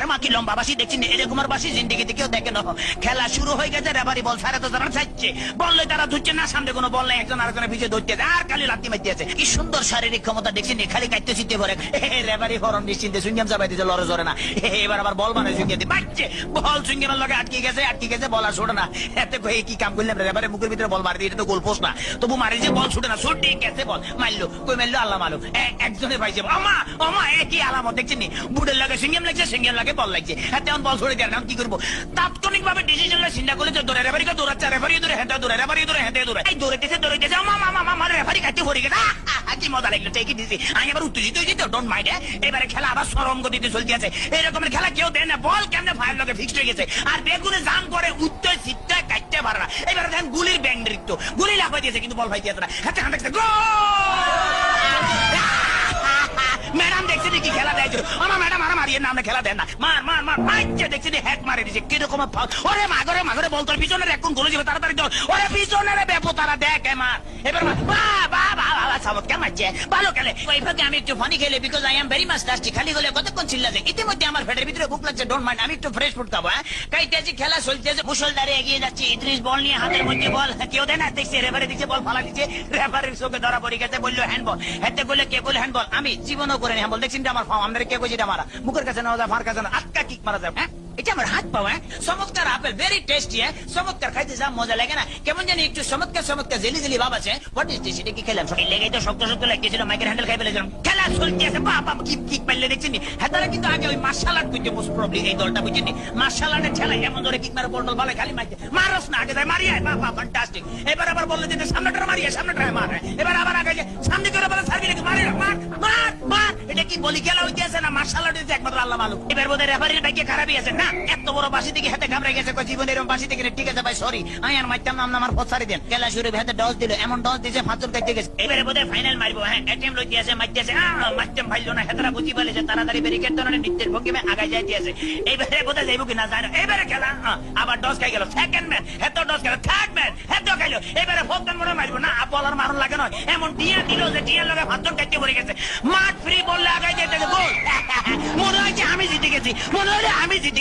মা কি লম্বা বাসি দেখছি এরকম আর বাসি জিন্দিগিতে কেউ দেখে না। খেলা শুরু হয়ে গেছে, রেফারি বল ছাড়ে তো তারা চাইছে, বললে তারা ধরছে না, সামনে কোনো বল নেই, একজন আরেকজনের পিছিয়ে ধরতে আর খালি লাত্তি মারতে আছে। কি সুন্দর শারীরিক ক্ষমতা দেখছি, খালি কাটতে চিনতে পারে। রেফারি হরন নিশ্চিন্তে সুইংগাম চাপাই দিচ্ছে, লড়ে জরে না। এবার আবার বল মানে সুইংগাম দিয়ে বাচ্চে, বল সুইংগামের লগে আটকে গেছে, বল আর ছোটে না। এতে কই কি কাম করলাম, রেফারি মুখের ভিতরে বল মারি দিয়ে, এটা তো গোল পোস্ট না, তবু মারি যে বল ছুটে না, ছুটে গেছে বল মারলো, কই মারলো আল্লাহ মালুম। একজনে পাইছে আমা একই আলামত দেখছেন নি, বুড়ের লাগে সিঙ্গেম লাগছে, সিঙ্গেম লাগে বল লাগছে। হ্যাঁ তেমন বল ছড়ে দেয় না, কি করবো? তাৎক্ষণিক ভাবে ডিসিশন চিন্তা করলে যে দৌড়ে রেফারিকে দৌড়াচ্ছে, রেফারি দৌড়ে হেঁটে দৌড়ে, রেফারি দৌড়ে হেঁটে দৌড়ে, এই দৌড়াইতেছে আমা রেফারি কাটতে পড়ে গেছে। কি মজা লাগলো, ঠিকই দিছি। আমি এবার উত্তেজিত হয়েছি তো, ডোন্ট মাইন্ড। এবারে খেলা আবার সরম গতিতে চলতে আছে। এরকমের খেলা কেউ দেয় না, বল কেমনে ফায়ার লগে ফিক্সড হয়ে গেছে, আর বেগুনে জাম করে উত্তর সিটটা কাটতে পারে না। এবারে দেখেন গুলির ব্যাং নৃত্য, গুলি লাফাই দিয়েছে কিন্তু বল ফাইতে না। হাতে হাতে গোল। ম্যাডাম দেখছি কি খেলা দেয়, আমার ম্যাডাম আর মারিয়ে না, আমরা খেলা দেন না, মার মার মার মারছে, দেখছি হ্যাক মারে দিচ্ছে কিরকম। ওরে মাগরে বল তোর পিছনের এখন গোলে যাবে, তাড়াতাড়ি দল, ওরে পিছনের ব্যাপো তারা দেখ মার। এবার চমৎকার মারছে, ভালো খেলে। ওই ফাঁকে আমি একটু ফানি খেলে, because I am very much tasty. খালি হলে কতক্ষণ চিল্লাছে, ইতিমধ্যে আমার পেটের ভিতরে ভুক লাগছে, ডোন্ট মাইন্ড, আমি একটু ফ্রেশ ফুড খাবো। কাইতেছি, খেলা চলতেছে, মুসলধারে এগিয়ে যাচ্ছে, ইদ্রিস বল নিয়ে হাতের মধ্যে বল, কেউ দেয় না, দেখছে রেফারি দিচ্ছে, বল ফালা দিচ্ছে, রেফারির চোখে ধরা পড়ে গেছে, বললো হ্যান্ডবল। হেতে বললে কে বলে হ্যান্ডবল, আমি জীবনও করে হ্যান্ডবল দেখছি, আমার ফার্ম আমাদের কে কইছে মারা, মুখের কাছে নেওয়া যায়, ফার কাছে না, আটকা কিক মারা যায়। হ্যাঁ এটা আমার হাত পাওয়া, চমৎকার আপেল, ভেরি টেস্টি। চমৎকার খাইতে যা মজা লাগে না, কেমন জানি একটু চমৎকার জেলি জেলি ভাব আছে। What is this? এটা কি খেলাম? লেগে তো শক্ত লাগতেছিল, মাইকের হ্যান্ডেল খাই ফেলেছিলাম। খেলা চলতেছে, বাবা কিক পাইলে দেখছেন। হেতারা কিন্তু আগে ওই মার্শাল আর্ট করতে মোস্ট প্রবলি, এই দলটা বুঝছেন, মার্শাল আর্টের খেলা এমন ধরে কিক মারে, বল ভালো খালি মারতে, মারস না, আগে যায় মারিয়ে, বাবা ফ্যান্টাস্টিক। এবার আবার বললে যে সামনেটা মারিয়ে, সামনেটা মার, এবার আবার আগে সামনে করে বলে সার্ভি লেগে মারে, মার মার মার। এটা কি বলি খেলা হইতেছে না মার্শাল আর্ট হইতেছে একমাত্র আল্লাহ মালুম। এবার বোধহয় রেফারির বাইকে খারাপই আছে না, এত বড় বাসি থেকে হাতে ঘাবড়ে গেছে, জীবন এরকম বাসি থেকে। ঠিক আছে ভাই, সরি, আমি আর মারতাম না, আমার পথ ছাড়ি দেন। খেলা শুরু হাতে ডস দিল, এমন ডস দিয়েছে ফাঁচর কাটতে গেছে। এবারে বোধহয় ফাইনাল মারবো। হ্যাঁ এটিএম লইতে আছে, মারতেছে, মারতাম ভাইলো না, হেতারা বুঝি পালিয়েছে, তাড়াতাড়ি ব্যারিকেড ধরনের নৃত্যের ভঙ্গিমে আগায় যাইতে আছে। এইবারে বোধহয় যাইব কিনা জানো। এবারে খেলা আবার ডস খাই গেল, সেকেন্ড ম্যাচ হেতো ডস গেল, থার্ড ম্যাচ হেতো খাইলো। এবারে ফোর্থ মনে মারবো না, বলার মারণ লাগে নয়, এমন টিয়া দিল যে টিয়ার লগে ফাঁচর কাটতে পড়ে গেছে। মাঠ ফ্রি বললে আগায় যেতে গোল। মনে হয়েছে আমি জিতে গেছি, মনে হলে আমি জিতে